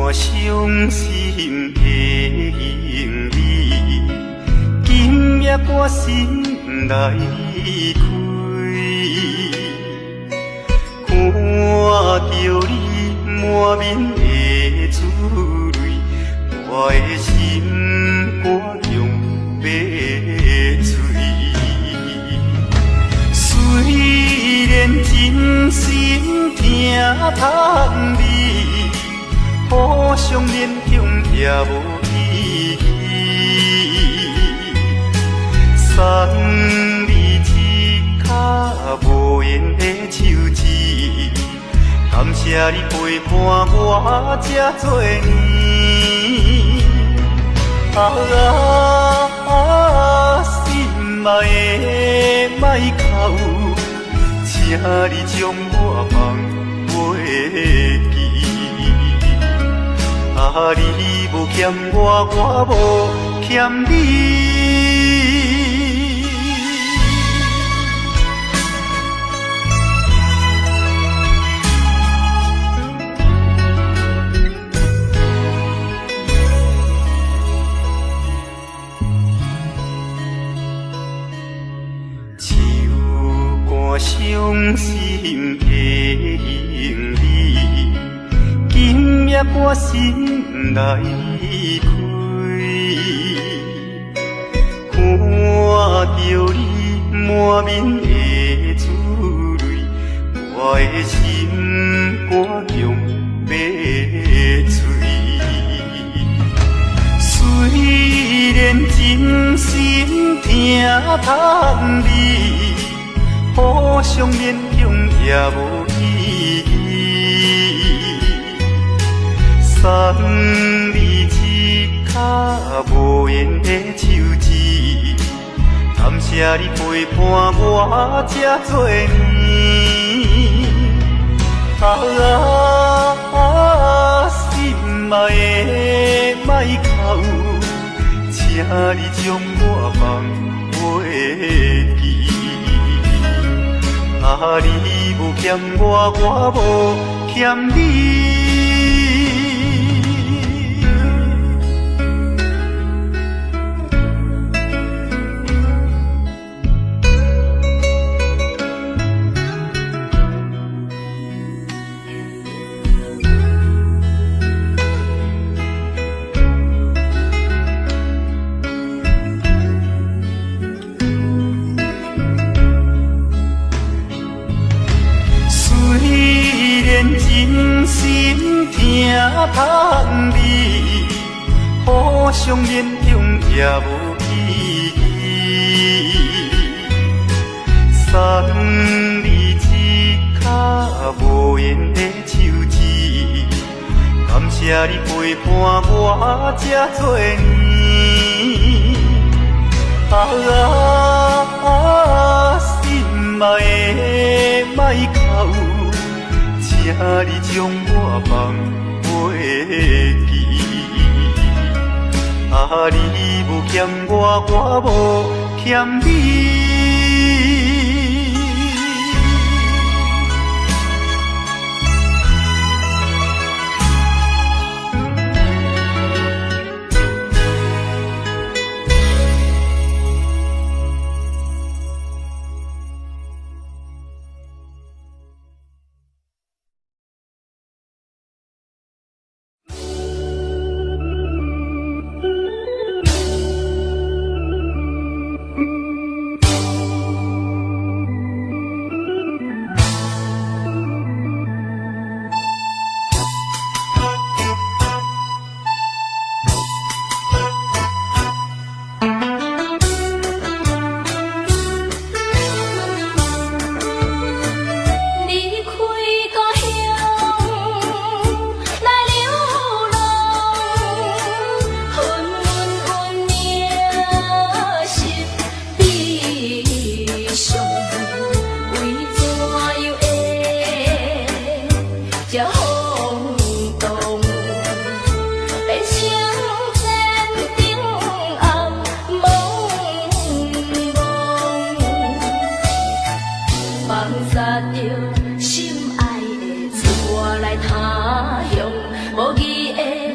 我伤心的行李，今夜我心来开，看着你满面的珠泪，我的心肝强要碎。虽然真心疼盼你，互相勉强也无意义。送你一卡无言的手指，感谢你陪伴我这多年。心爱的莫哭，请你将我放袂记。你无欠我，我无欠你。伤心的行李，今夜我心来开，看着你满面的珠泪，我的心肝强要碎。虽然真心疼盼你，互相勉强也无意义。送你一卡无言的手指，感谢你陪伴我这多年。心爱的莫哭，请你将我放袂记。你无欠我，我无欠你。真心疼盼你，互相勉强也无意义。送你一卡无言的手指，感谢你陪伴我这多年。心爱的莫哭，请你将我放袂记。你无欠我，我无欠你。着心爱的，带我来他乡，无义的。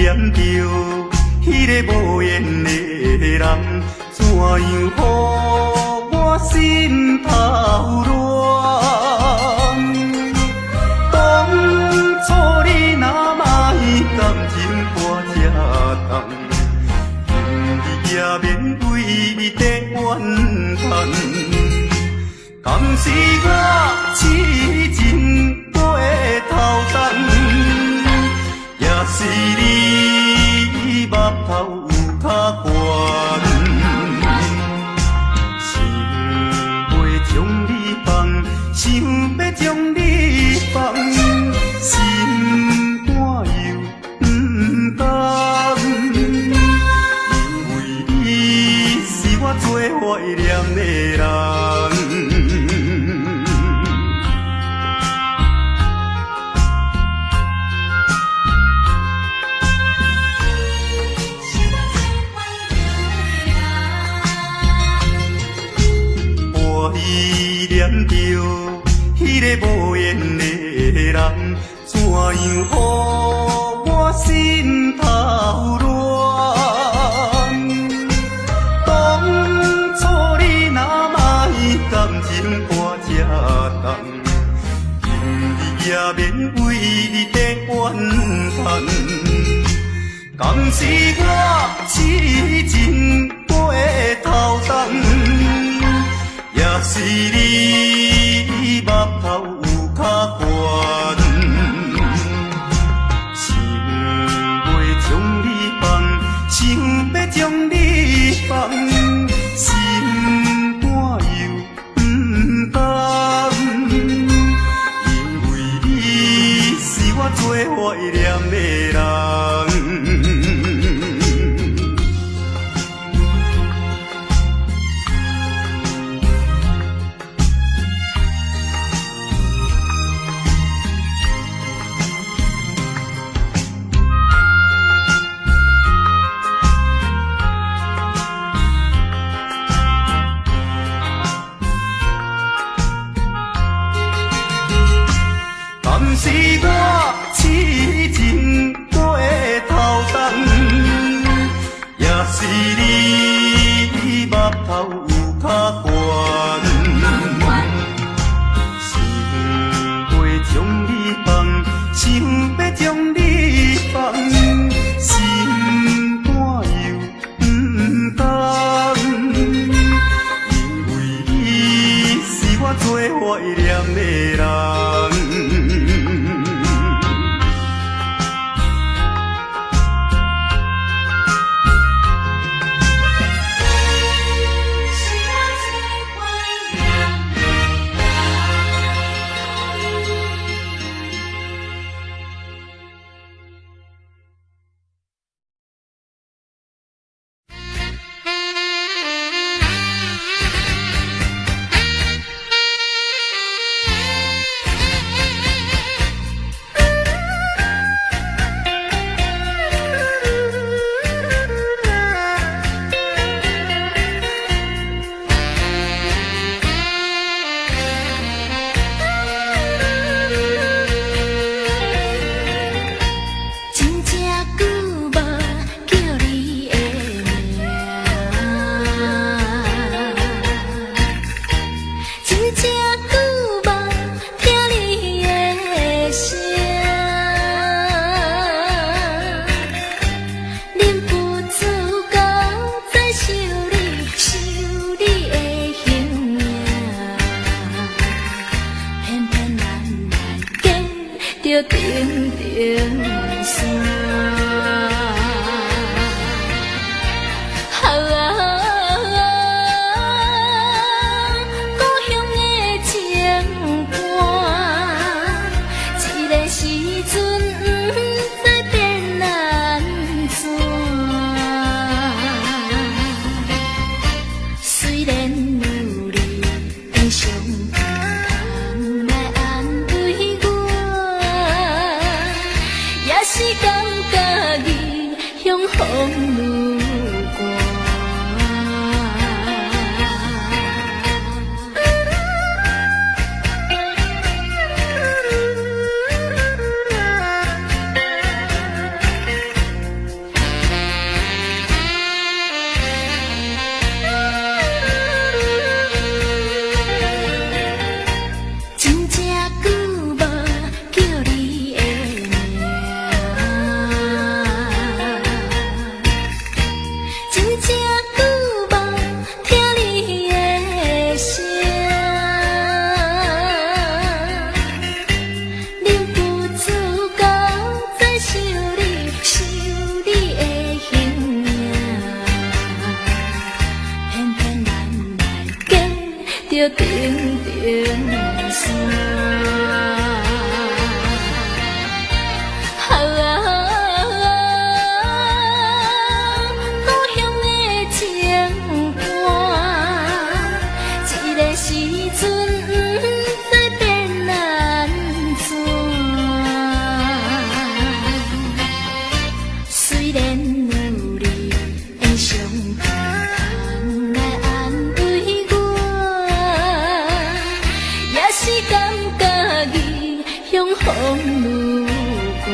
念着迄个无缘的人，怎样予我心头乱？当初你若卖感情破这重，今日也免为你在怨叹。敢是我痴情背头等，也是你目头有较悬，想要将你放，想要将你放，心肝又不甘，因为你是我最怀念的人。依念着迄个无缘的人，怎样予我心头乱？当初你若卖感情破这重，今日也免为你在怨叹。敢是我痴情背头等？也是你目头有较悬，想要将你放，想要将你放，心肝又不甘，因为你是我最怀念的人。是我痴情背头等，也是你目头有较悬，想要将你放，想要将你放，心肝又不甘，因为你是我最怀念的人。着顶顶山。故乡的情歌，这个时阵不知变安怎。虽然有你的伤痛来安慰我，也是感觉异乡风雨寒。风路过。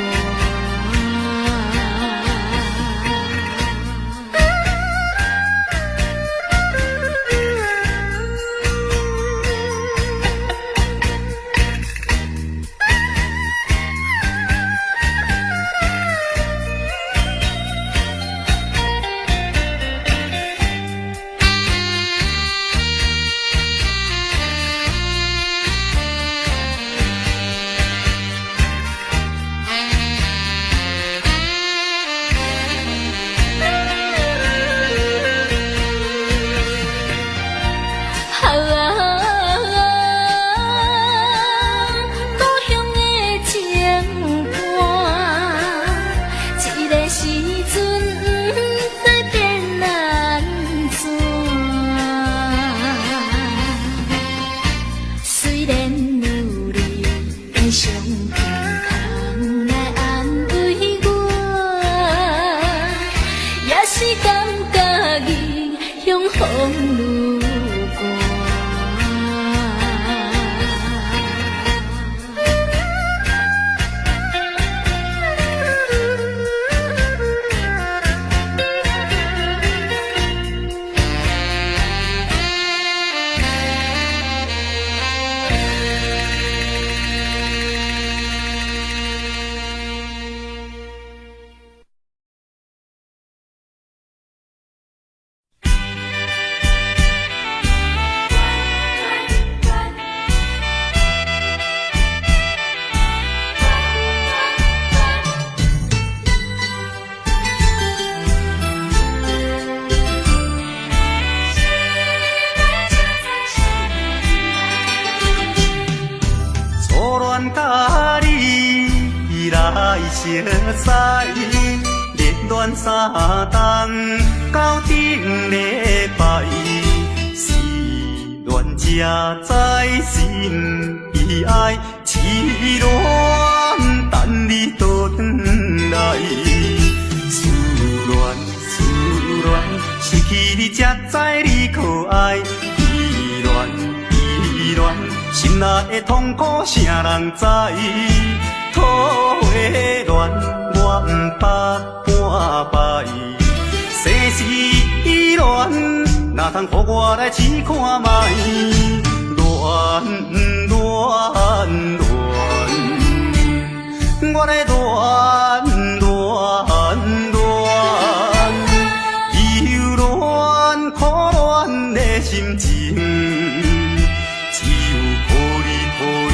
风路过，甲你来相识，热恋三冬到顶礼拜，是恋才知心意爱，痴恋等你倒转来，思恋失去你才知你可爱，依恋。心内的痛苦，啥人知？土花恋，我不捌半摆。世事恋，哪通予我来试看卖？恋，我来忧恋苦恋的心情。予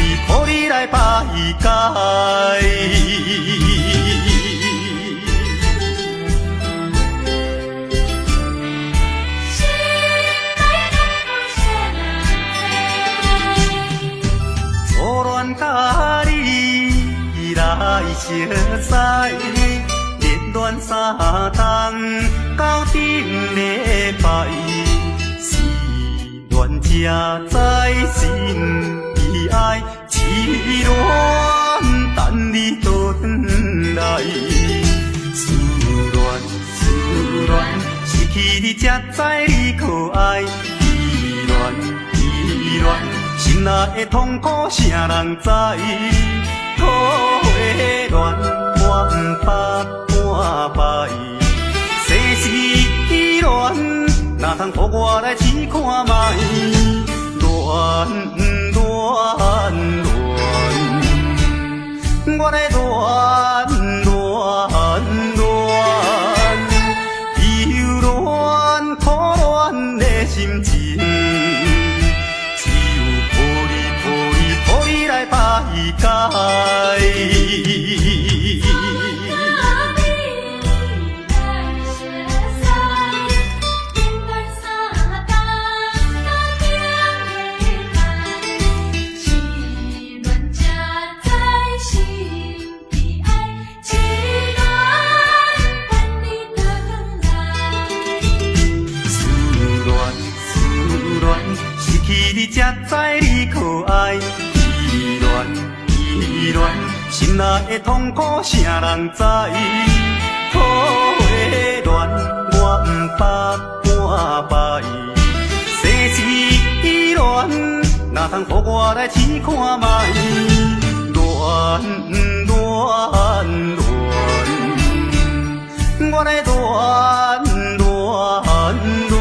你来排解。初恋甲你来相识，热恋三冬到顶礼拜，是恋才知心意爱。痴恋等你倒转来，思恋失去你才知你可爱，依恋心内的痛苦啥人知？土花恋，我不捌半摆，世事恋，哪通予我来试看卖？恋。我来忧恋苦恋的心情，只有予你来排解。你才知你可爱，依恋心内的痛苦啥人知？土花恋，我不捌半摆，世事恋，哪通予我来试看卖？恋，我来恋恋恋，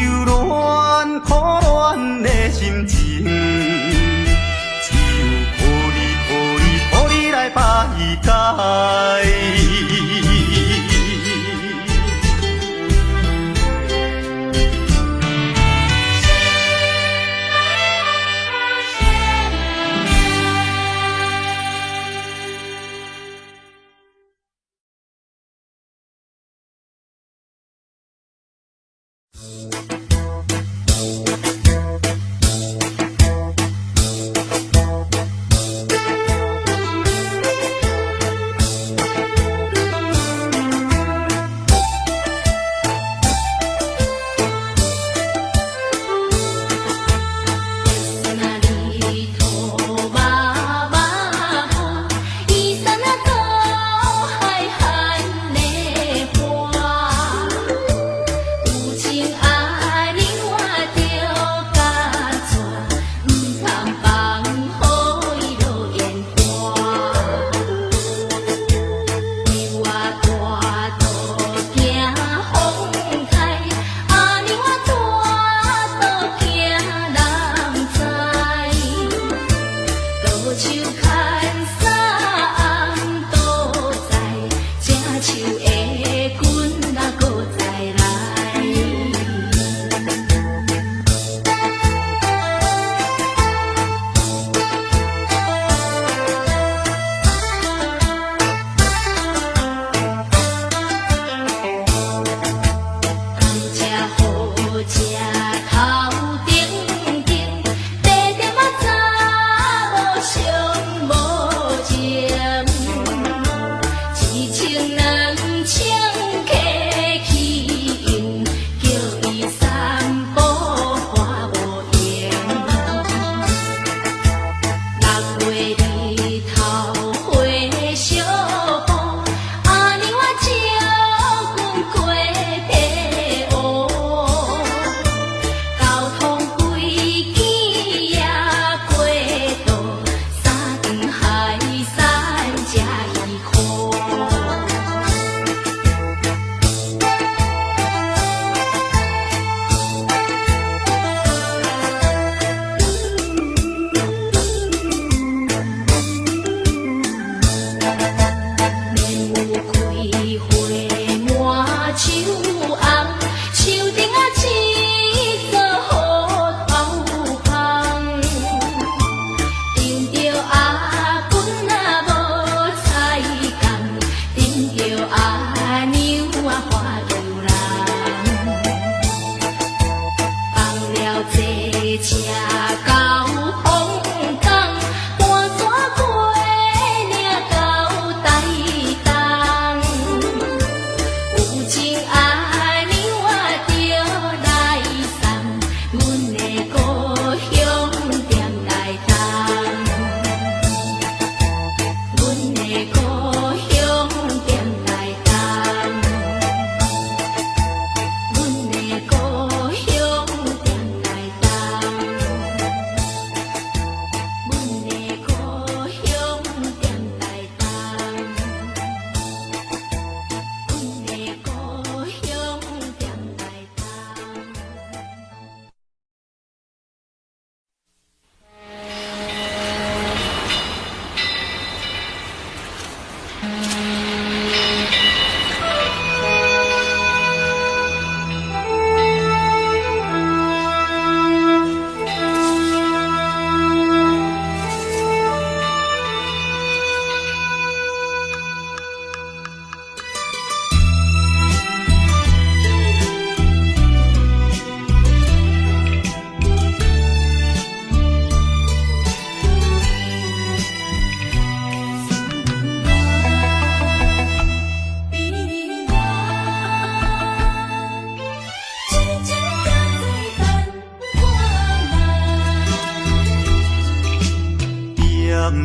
忧恋苦恋的心情，只有抱你来排解。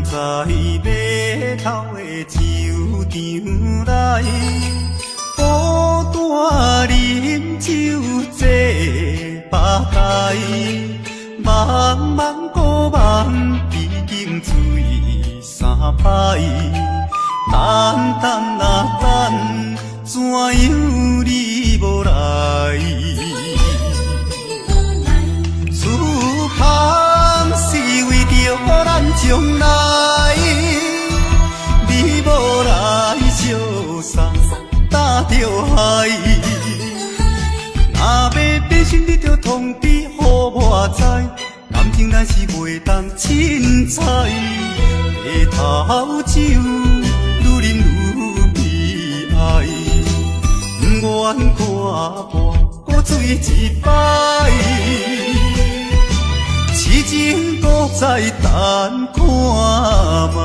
在码头的酒场内，孤单饮酒坐吧台，茫茫古往已经经醉3摆，等啊等，怎样你无来？此项是为着咱将来，你无来相送，担着害。若要变心，你着通知予我知，感情咱是袂当凊彩。下头酒愈啉愈悲哀，不愿看破搁醉一摆，痴情搁再等看卖。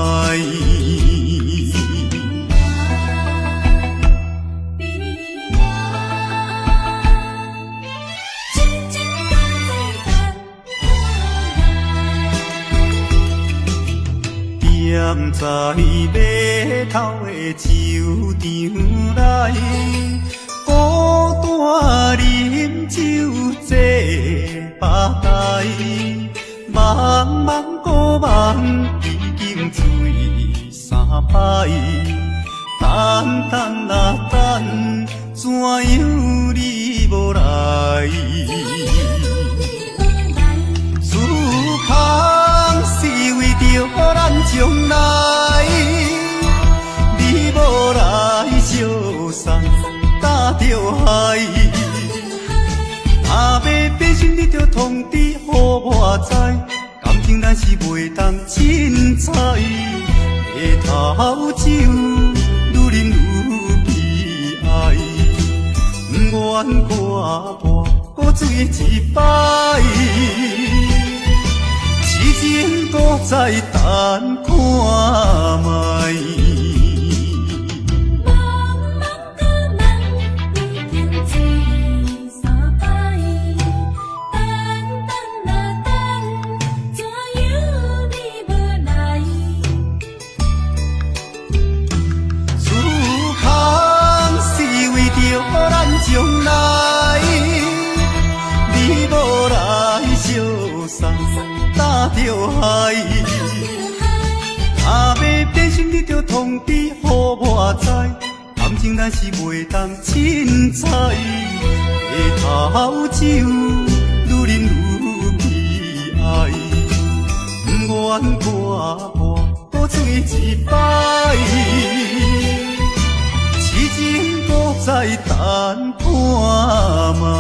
踮在码头的酒场内，孤单饮酒坐吧台，茫茫孤梦已经醉3摆，等啊等，怎样你无来？此项是为着咱将来，你无来相送，担着害。若要变心，你着通知予我知，感情咱是袂当凊彩。下头酒愈啉愈悲哀，不愿看破搁醉一摆，痴情搁再等看卖。将来，你无来相送，担着害。若要变心，你着通知予我知，感情咱是袂当凊彩。下头酒愈啉愈悲哀，不愿看破搁醉一摆，痴情搁再等看卖。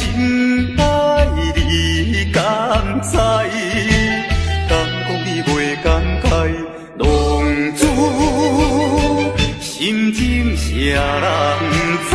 心爱你敢知？敢讲你袂感慨，浪子心情谁人知？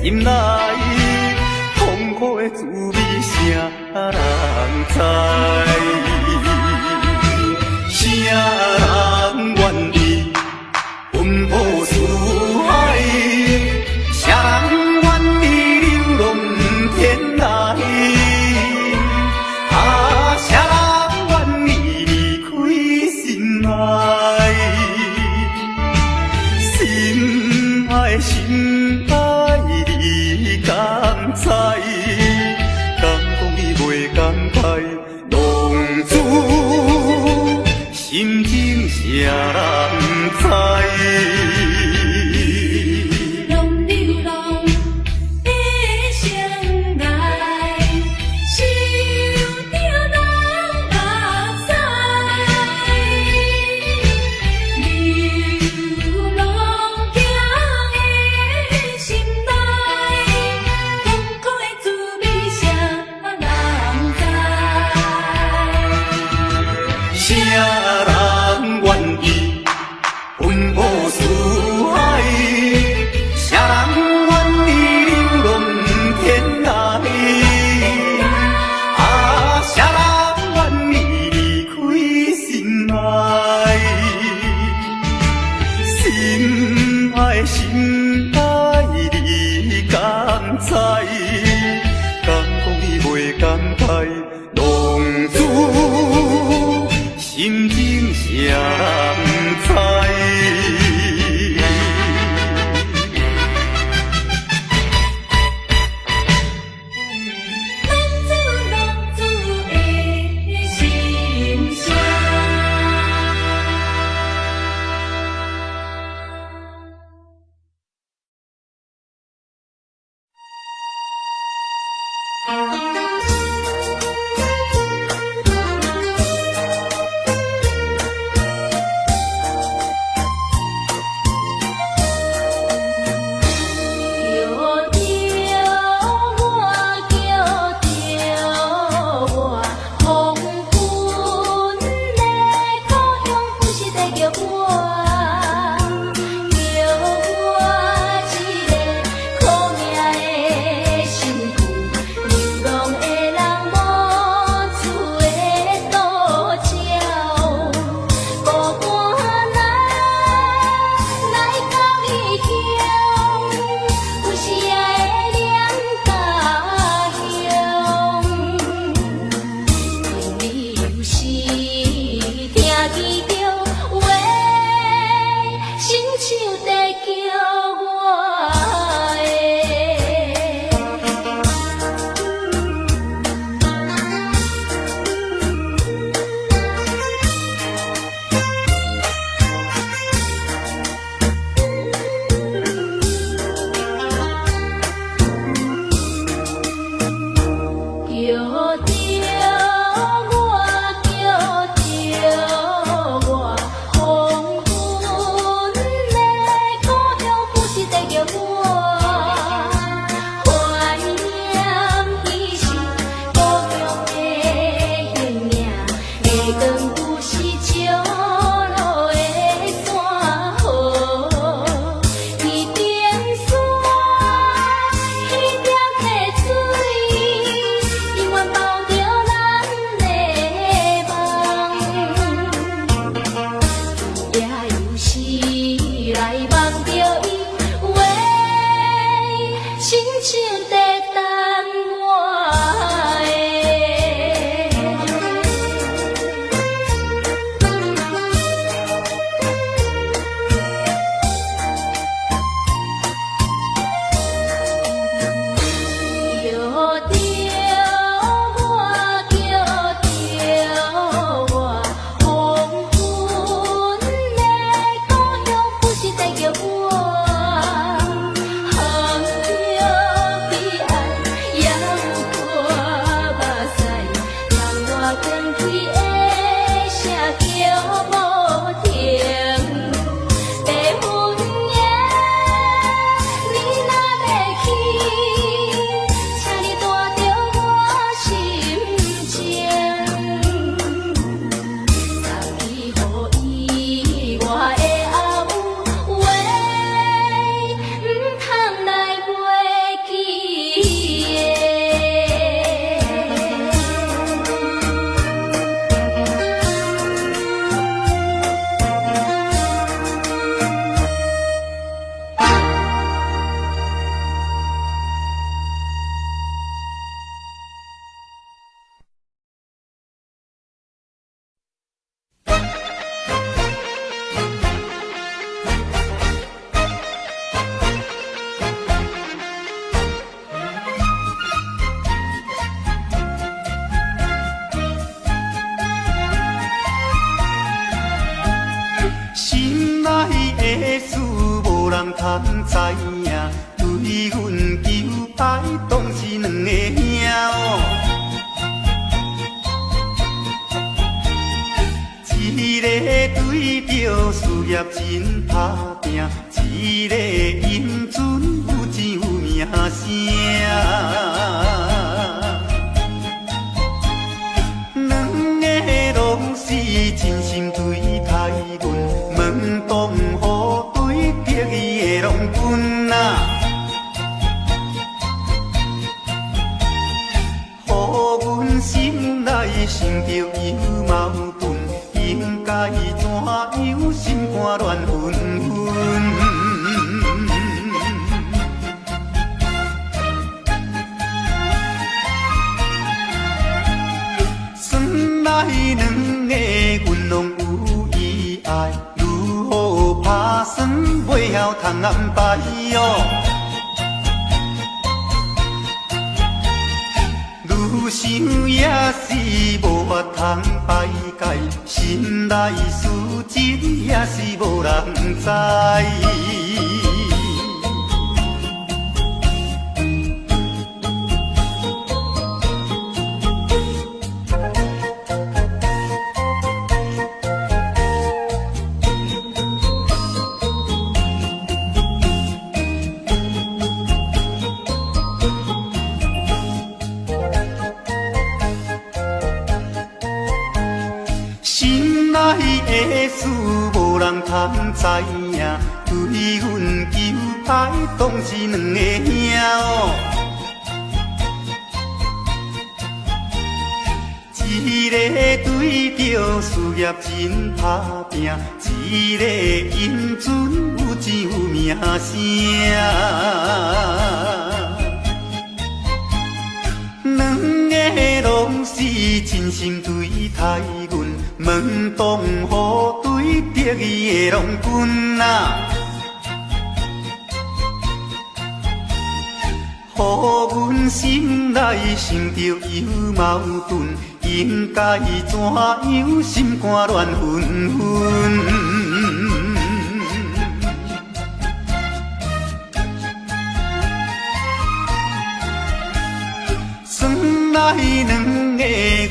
心内痛苦的滋味，谁人知？谁人愿意奔波四海？谁人愿意流浪天涯？啊，谁人愿意离开心爱？心爱心爱你敢知？敢讲你袂感慨？浪子心情谁人知？流浪的相爱，受着人目屎。流浪行的心内，痛苦的滋味谁人知？谁人愿意奔波四海？谁人愿意流浪天涯？啊，谁人愿意离开心爱？心爱心爱你敢知？敢讲你袂感慨？浪子心情谁人知？浪子的心声。通知影，对阮求爱当是两个兄哦。一个对着事业真打拼，一个英俊有钱有名声。两个拢是真心对待阮，门当户对得意的拢阮啊。予阮心内生着有矛盾，应该怎样心肝乱纷纷？算来两个阮拢有意爱，如何打算袂晓通安排哟？愈想也是无法通排解，心内事情也是无人知。心内的事无人通知影，对阮求爱当是两个兄哦。一个对着事业真打拼，一个英俊有钱有名声。两个拢是真心对待阮，门当户对得意的拢阮啊。予阮心内生着有矛盾，应该怎样心肝乱纷纷？算来两个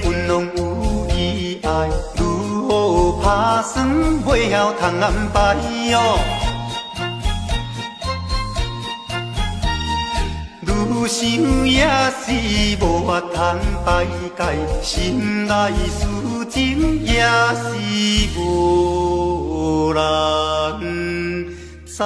阮拢有意爱，如何打算袂晓通安排哟？愈想也是无法通排解，心内事情也是无人知。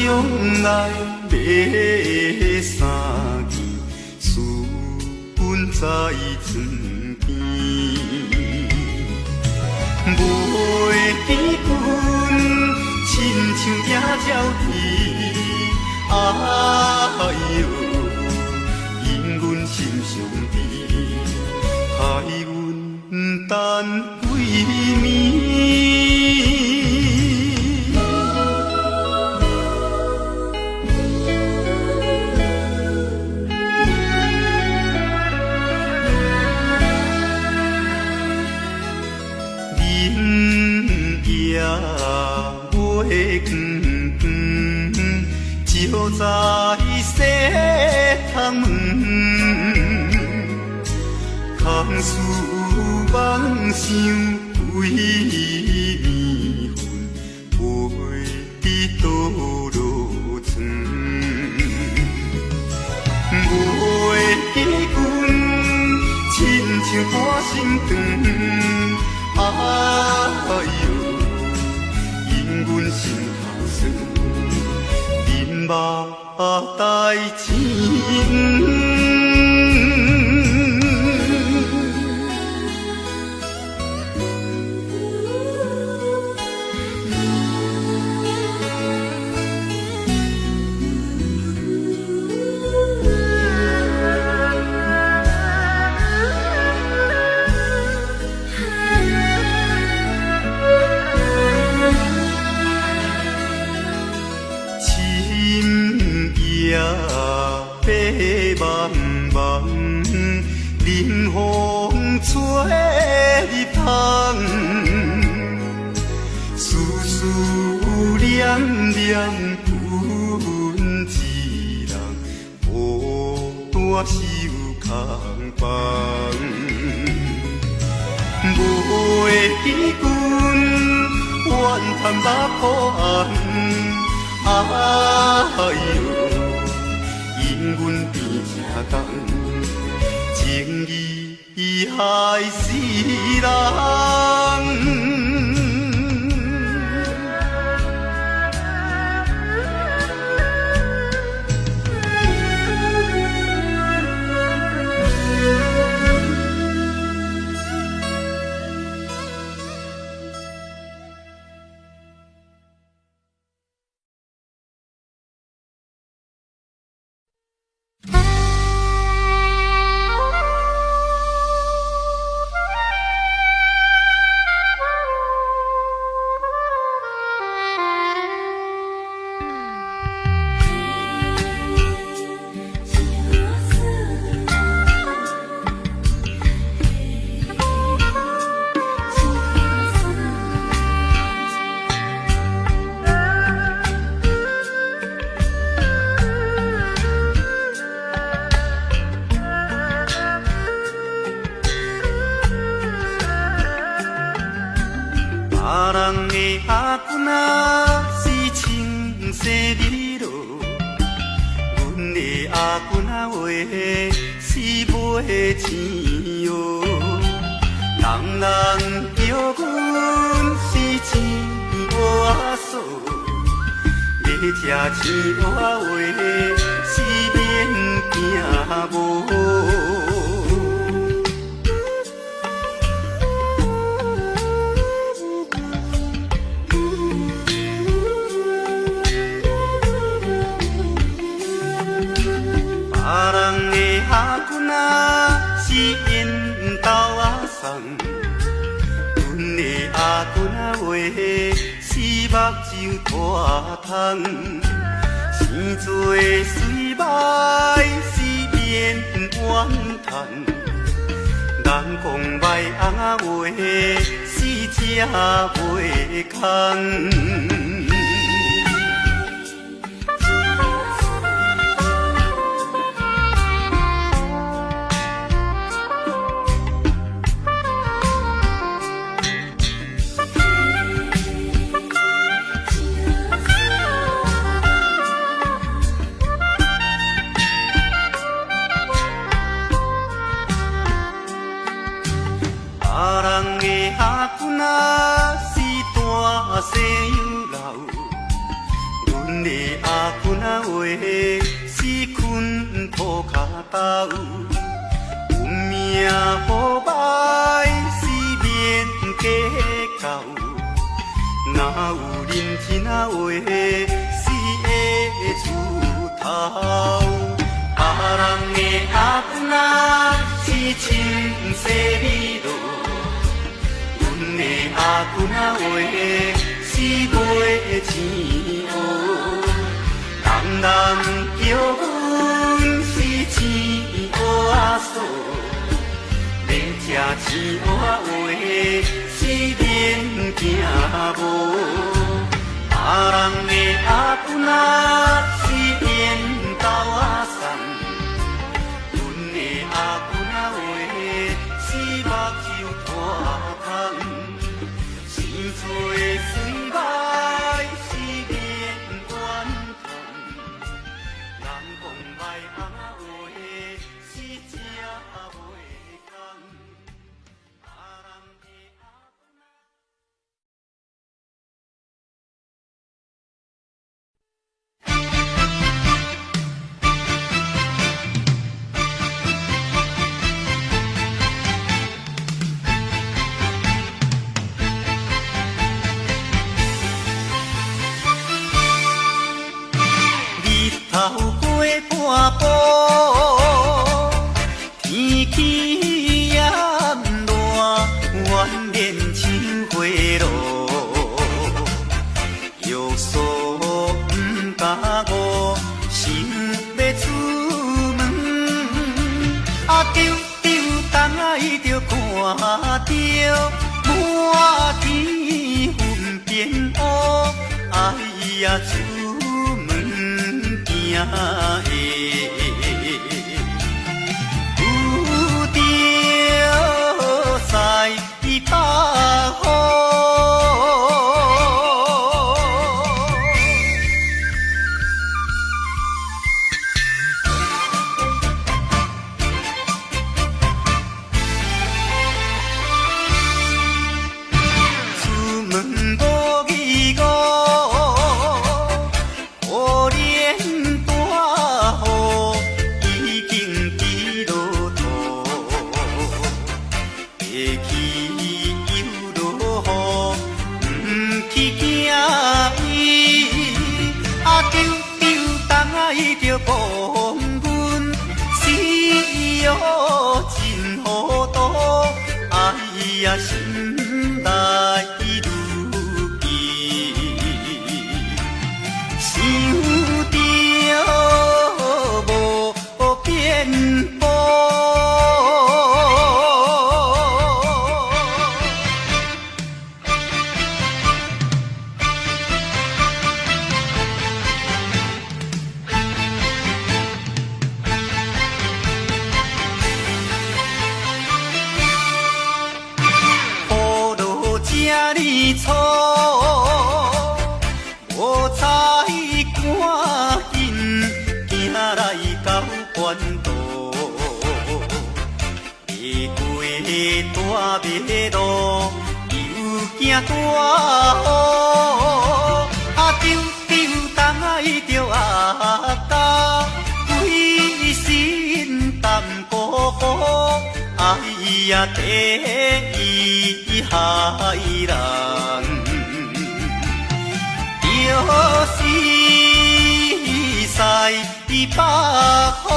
相爱要三更，思阮在床边，袂记阮亲像野鸟啼，哎哟，因阮心伤悲，害阮等几暝。月光照在西窗门，空思梦想为暝昏，飞倒落床。月光亲像半心肠，哎哟。阮心头酸，面目带情。夜白茫茫，冷风吹入窗，思思念念阮一人，孤单守空房。袂记阮怨叹目苦红，哎哟。因阮变成重，情义害死人。别人的阿君仔是青色美罗，阮的阿君仔话是买钱哟。人人叫阮是钱外嫂，要听钱外话是免惊无。是因兜阿送，阮的阿君仔话是目睭大窗，生做水歹是免怨叹，人讲歹翁仔话是吃袂空。别人的阿君仔是大西洋人，死困土脚斗，运命好歹是免计较。若有认真话，死会出头。别人的阿公仔是亲生米路，阮的阿公仔话是卖钱乌。人人叫阮是钱乌仔嫂，要吃钱乌仔话是免惊无。别人的阿公仔是缘投仔送，阮的阿公仔话是目睭拖空，生出的水歹是免怨叹，人讲歹翁仔话是食袂空。头过半步，天气炎热，怨念像花落。约束不敢误，想要出门，丢东爱着看着满天云变乌，哎呀！有着西北风，出门无义务。讲阮死哦真糊涂，哎呀心内如记，想着无变步。错，我才赶紧行来到关渡，爬过大马路，又惊大雨，东爱着阿家，规身淡薄薄，哎呀天意害人。就是西北风。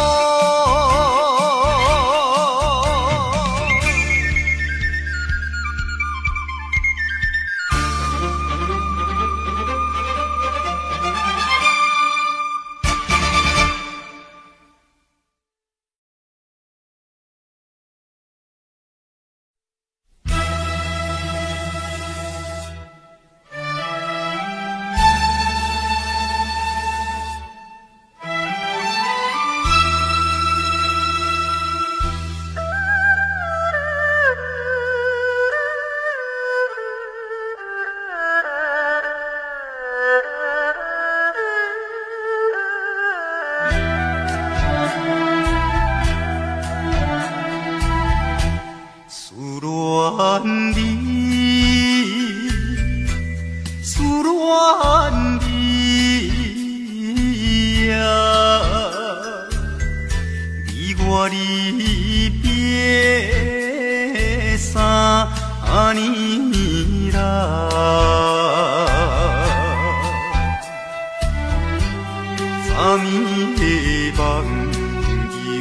我离别3年来，昨暝的梦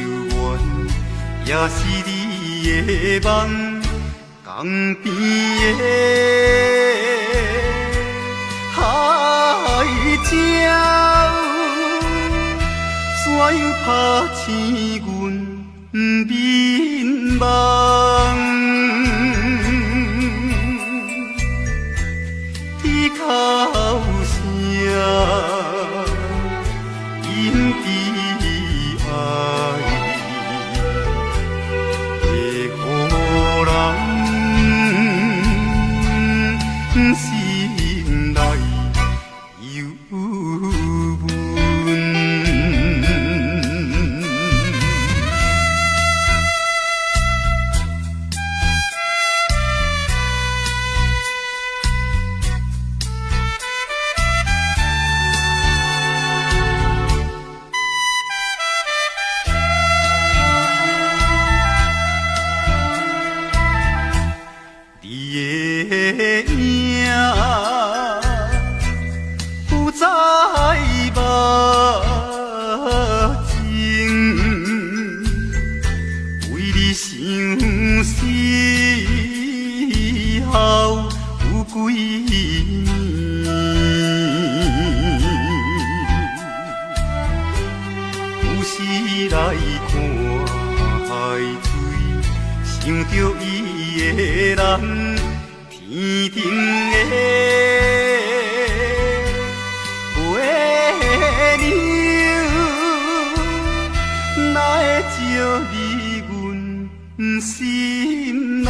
犹原，也是你的梦，江边的海鸟。怎样拍醒阮眠梦？伊哭声因悲哀，会予人心内忧闷。不再目睛，为你想死后有几年，有时来看海水，想着伊的人。天顶的月亮，哪会照入阮心内？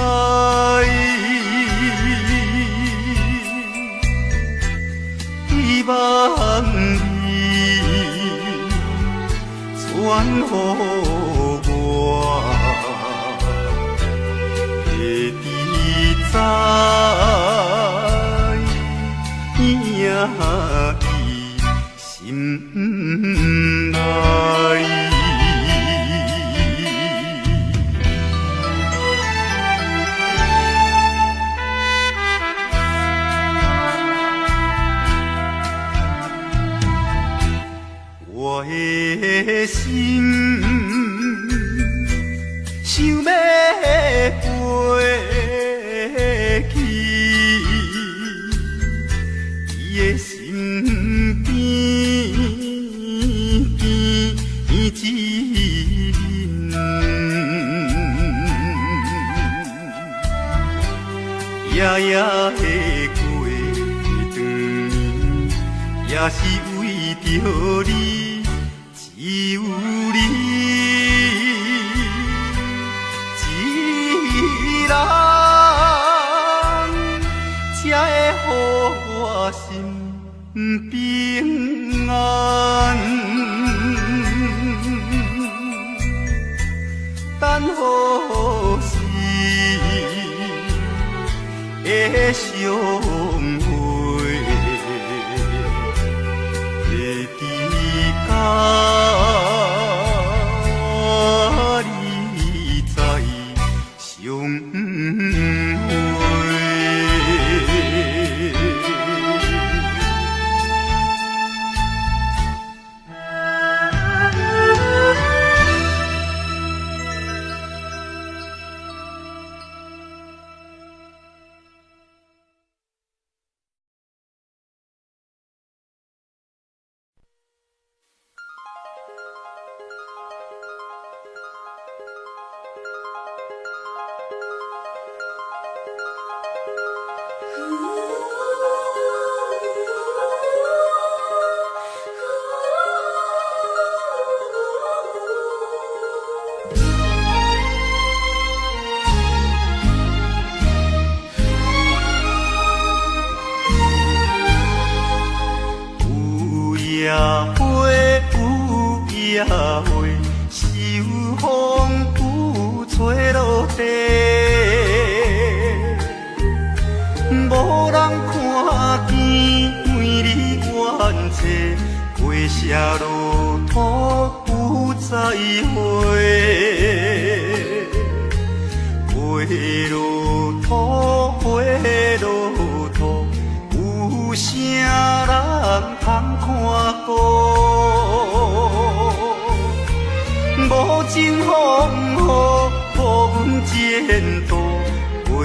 希望你传予我。在伊心内。我的心想要飞。伊的身边边一人，夜夜的过长年，也是为着你，只有你一人。才会予我心平安，等好时的相会，会记到你在相会。野花秋风有吹落地，无人看见美丽远切，花谢落土有再会。落土，花落土，有啥人通看顾？无情风雨，无阮前途，花蕊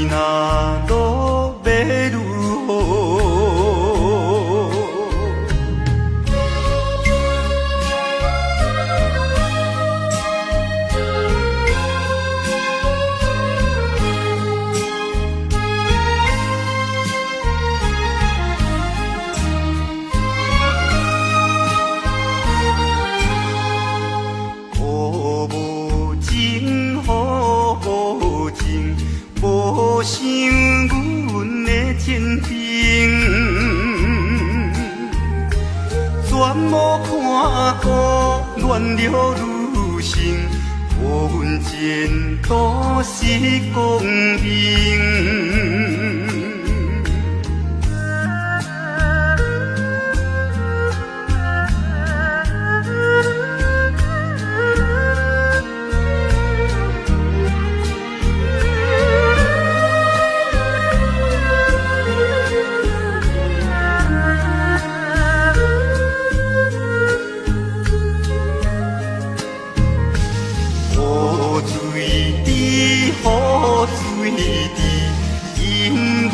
若落要如何？无想阮的前程，全无看顾，恋了愈深，予阮前途是光明。雨水滴，因阮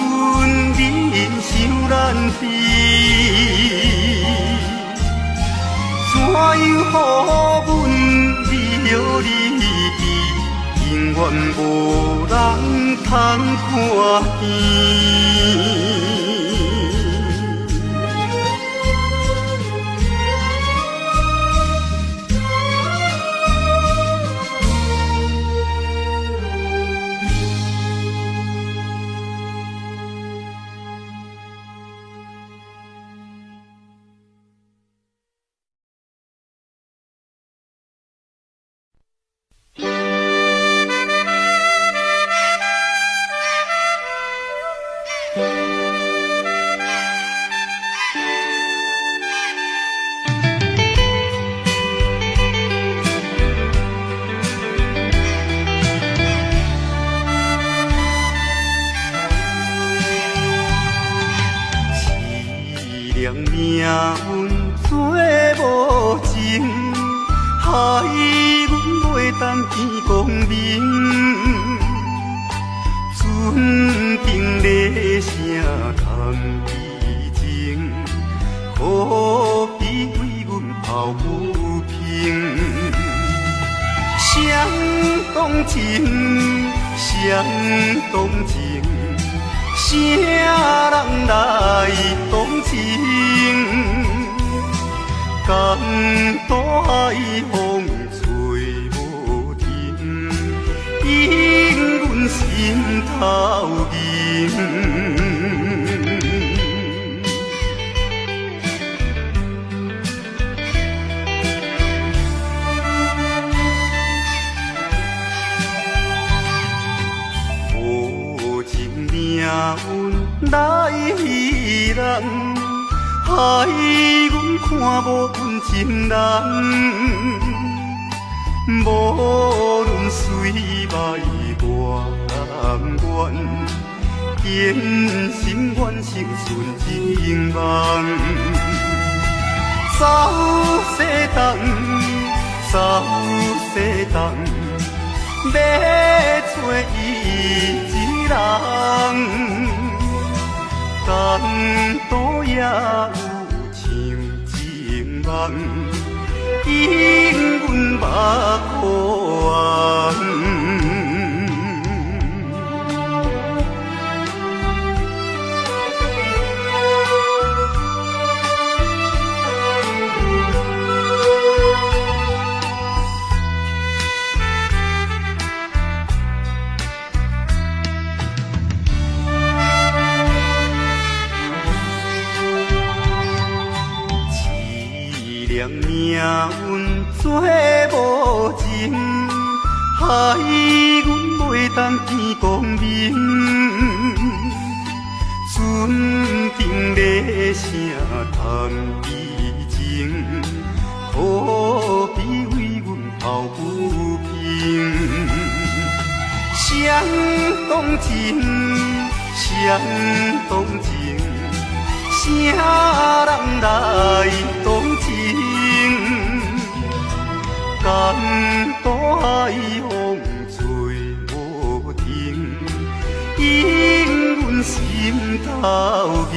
人生难避。怎样予阮离了你去，永远无人通看见。命运做无情，害阮袂当见光明。船顶咧声通悲情，何必为阮抱不平？相同情，相同情。啥人来同情？江大海风吹无停，引阮心头凝。无情命运来戏人，害阮看无阮情人。无论水歹我甘愿，坚心愿成顺情梦。走西东，走西东，要找伊一人。江岛也有像情梦，引阮目眶。命运做无情，害阮袂当见光明。船顶咧声通悲情，何必为阮抱不平？相同情，谁同情？啥人来同情？江大海风吹无停，引阮心头凝。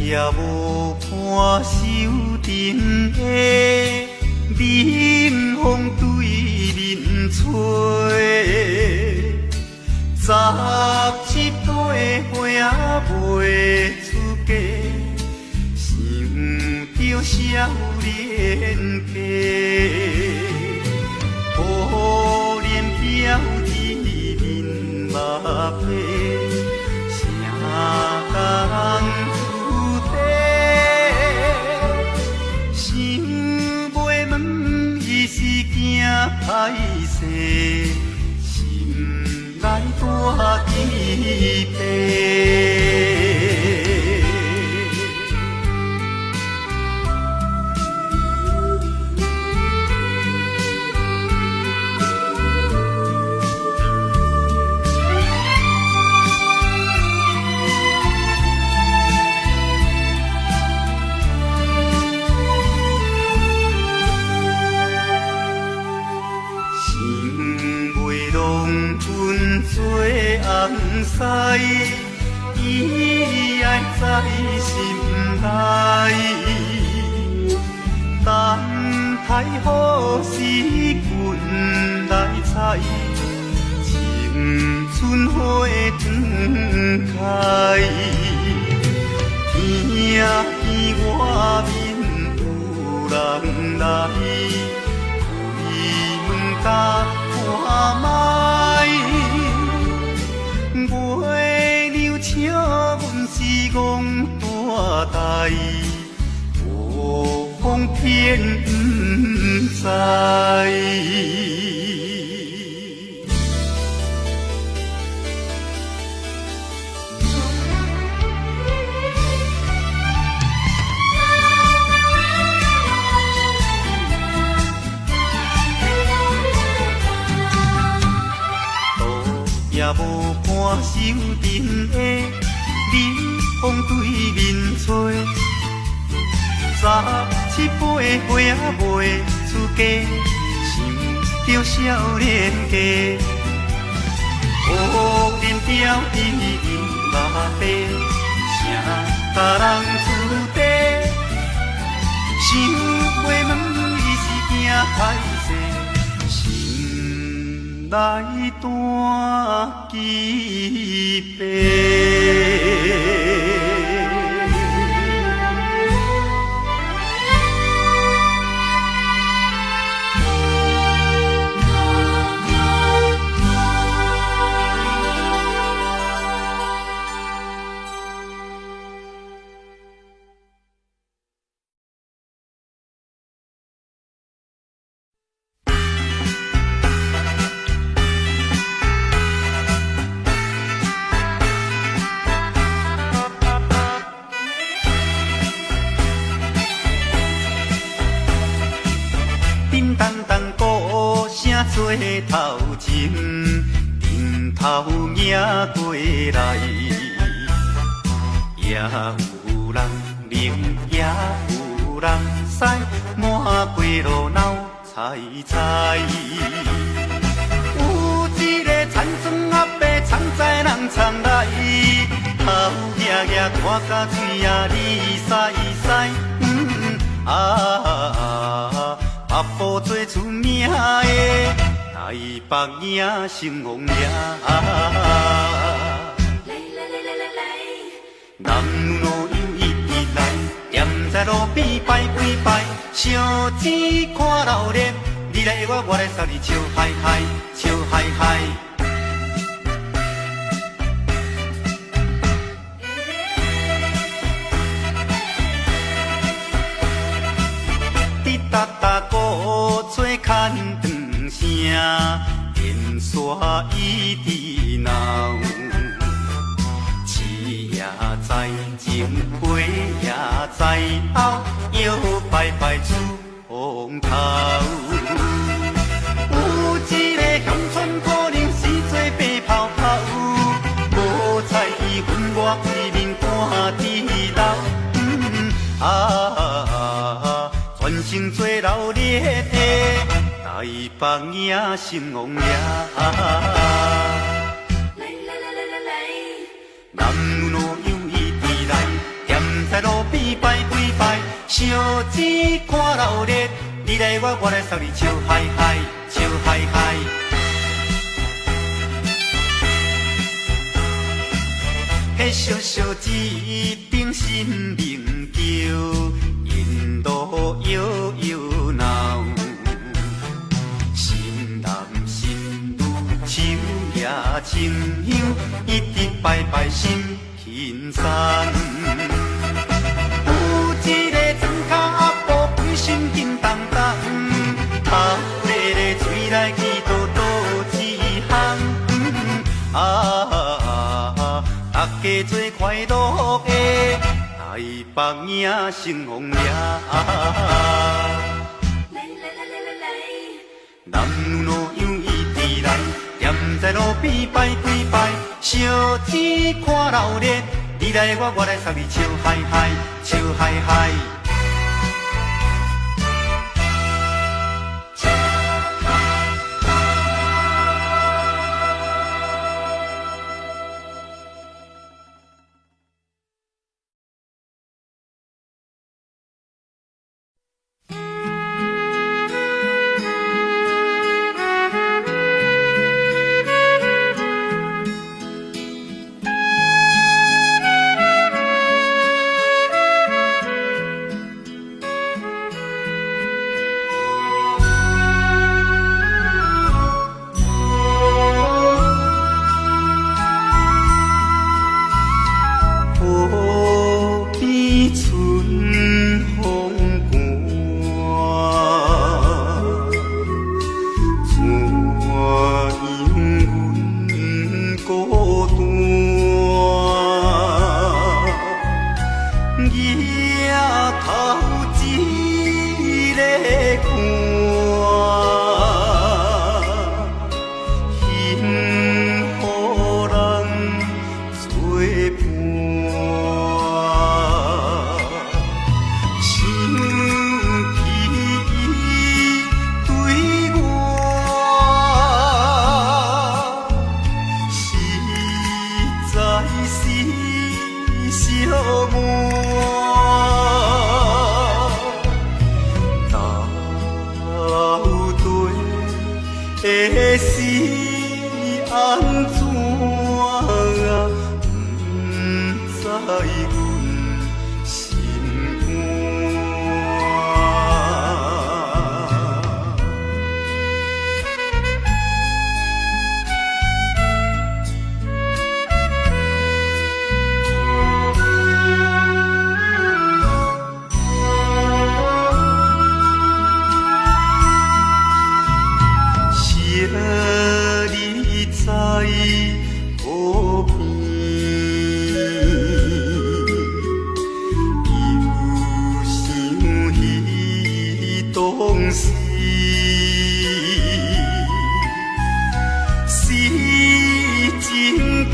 也无看手顶的冷风对面吹，17岁花袂出嫁，想着少年家，可怜表一面目皮，啥人？是惊歹势，心内大疑白。做红西，伊爱在心内，等待好时阮来采，青春花长开，听见外面有人来，开门甲看卖。月娘笑阮是戆大代，无风偏不知。也无看手顶的冷风对面吹，17岁花袂出嫁，想着少年家，可怜表弟目白，啥人出地？想袂问伊是惊歹势，心内大疑白。叮当当鼓声做头前，顶头迎过来，也有人领，也有人驶，满街路闹采采。有一个田庄阿伯田在人田来，头额额拖甲嘴也哩塞塞，啊。八步做出名的，台北影成王爷。男女老幼一直来，踮在路边摆几摆，烧钱看热闹，你来我来送你笑嗨嗨，笑嗨嗨。滴答答鼓吹牵长声，烟沙一直闹。也在前，花也在后，摇摆摆出风头。有一个乡村可能是做白泡泡，无彩伊分我为面赶地老。全城做闹热的台北影成王爷。男女老幼一直来，踮在路边摆几摆，烧钱看热闹，你来我来送你笑嗨嗨，笑嗨嗨。迄小小一顶新名桥，引路摇摇闹，新男新女手也亲香，一直摆摆心轻松。有一个庄脚阿婆规身紧当当，头热热嘴来去倒倒一项。大家做快乐的台北影成王爷。男女老幼一直来，踮在路边摆几摆，烧钱看热闹，你来我来送你笑嗨嗨，笑嗨嗨。情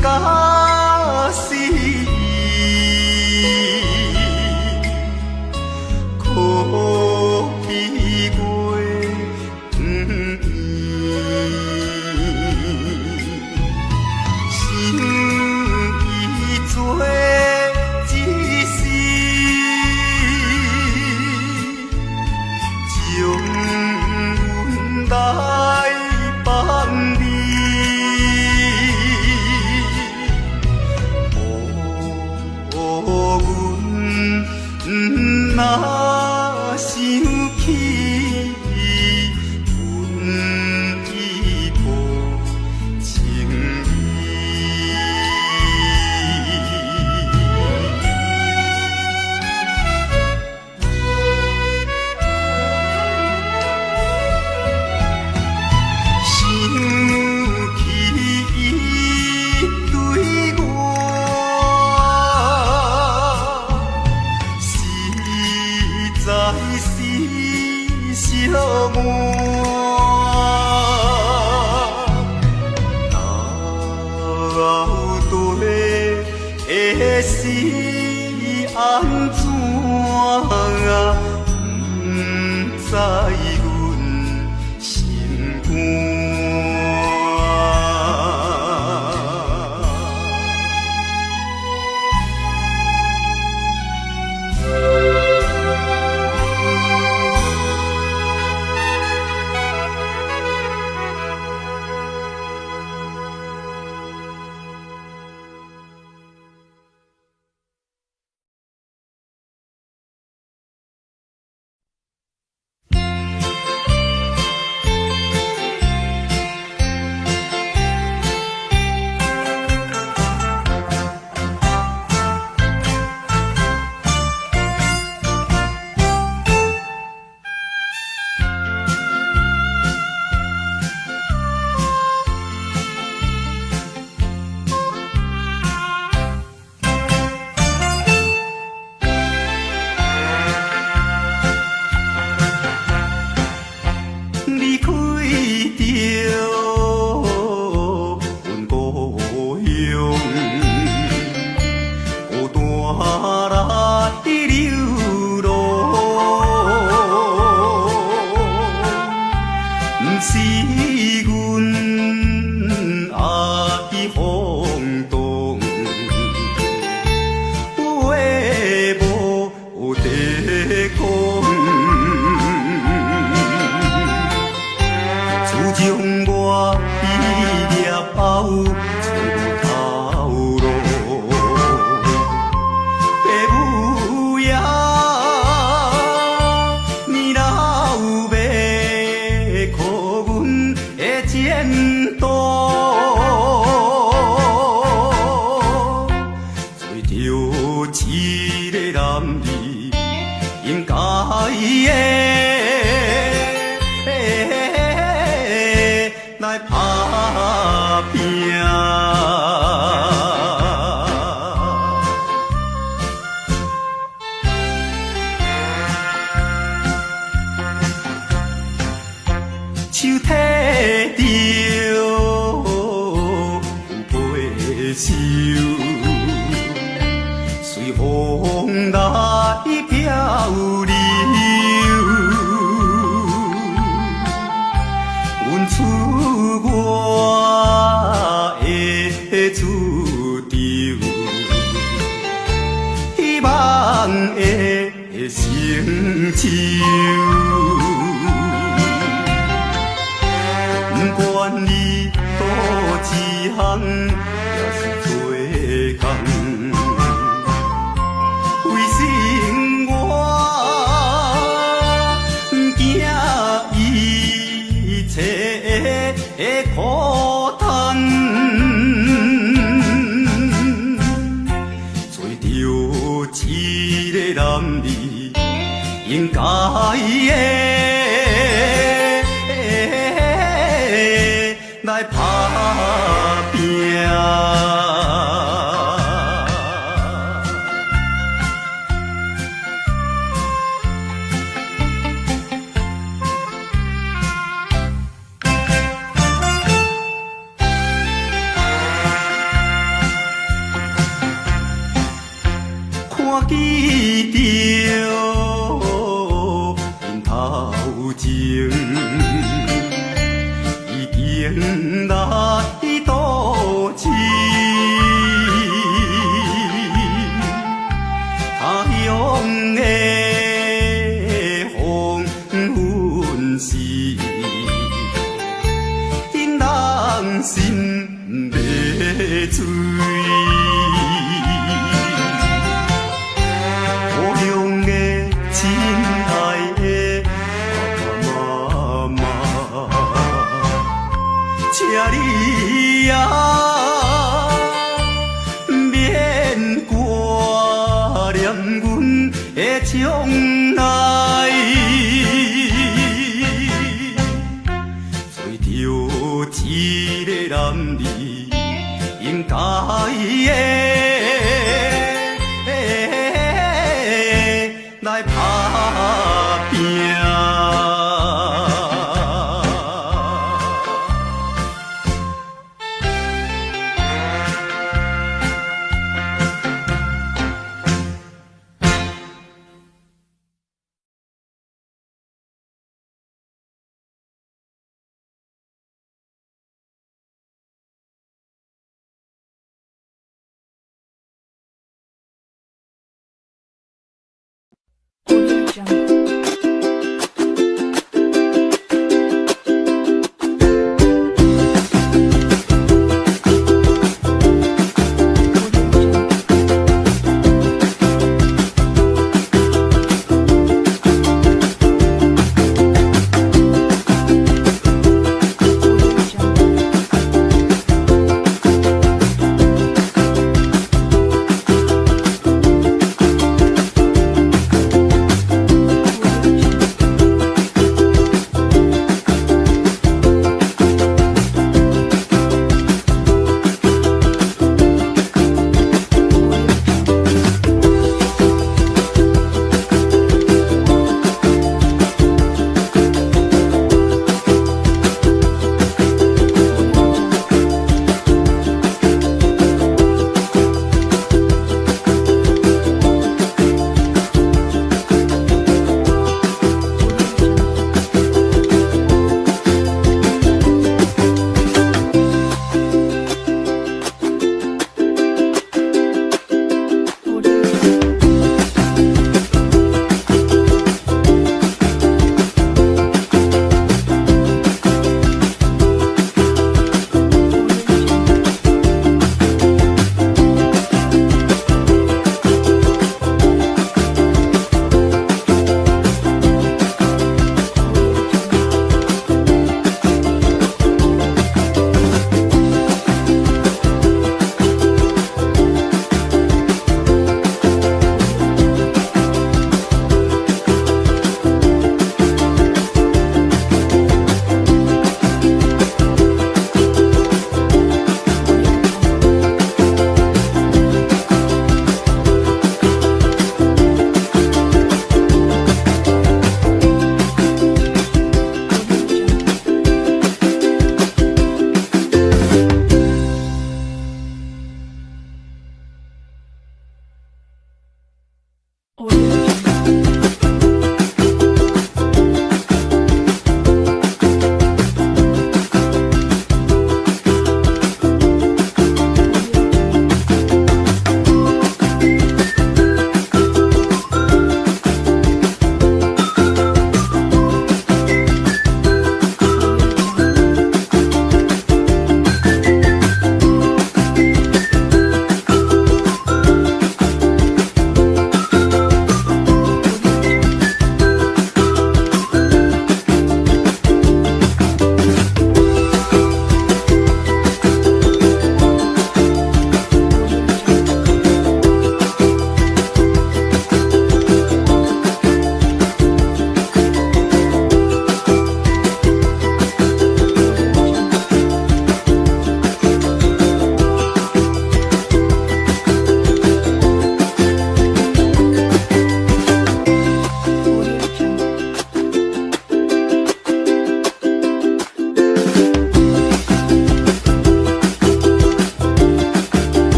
在是小满，到底会是安怎啊？不知阮心肝。来爬。边。Audio Jungle. Audio Jungle. Audio Jungle.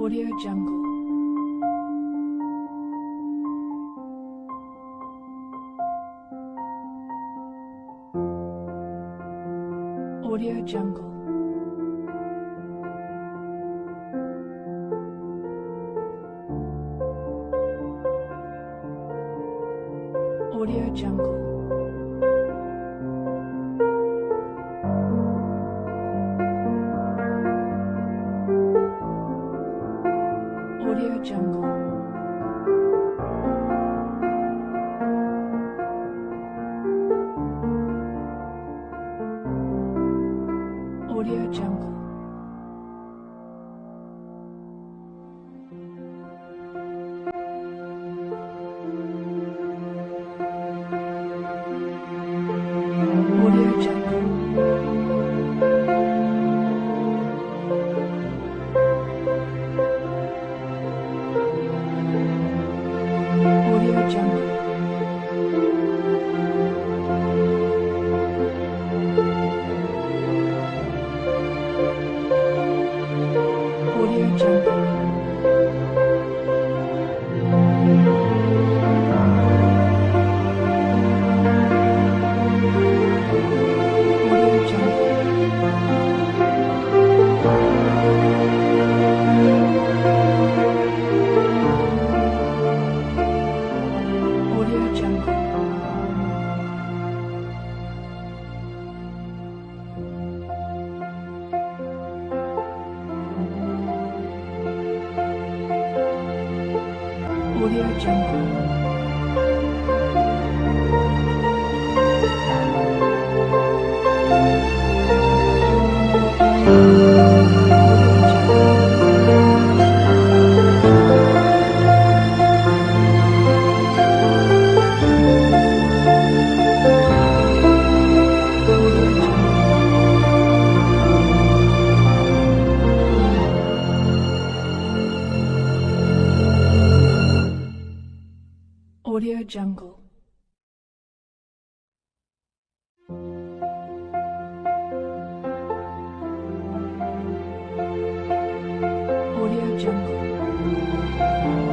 Audio Jungle. Audio Jungle. Audio Jungle. Audio Jungle. Audio Jungle. Audio Jungle. Audio Jungle. Audio Jungle. Audio Jungle. Audio Jungle. Audio Jungle. Audio Jungle. Audio Jungle.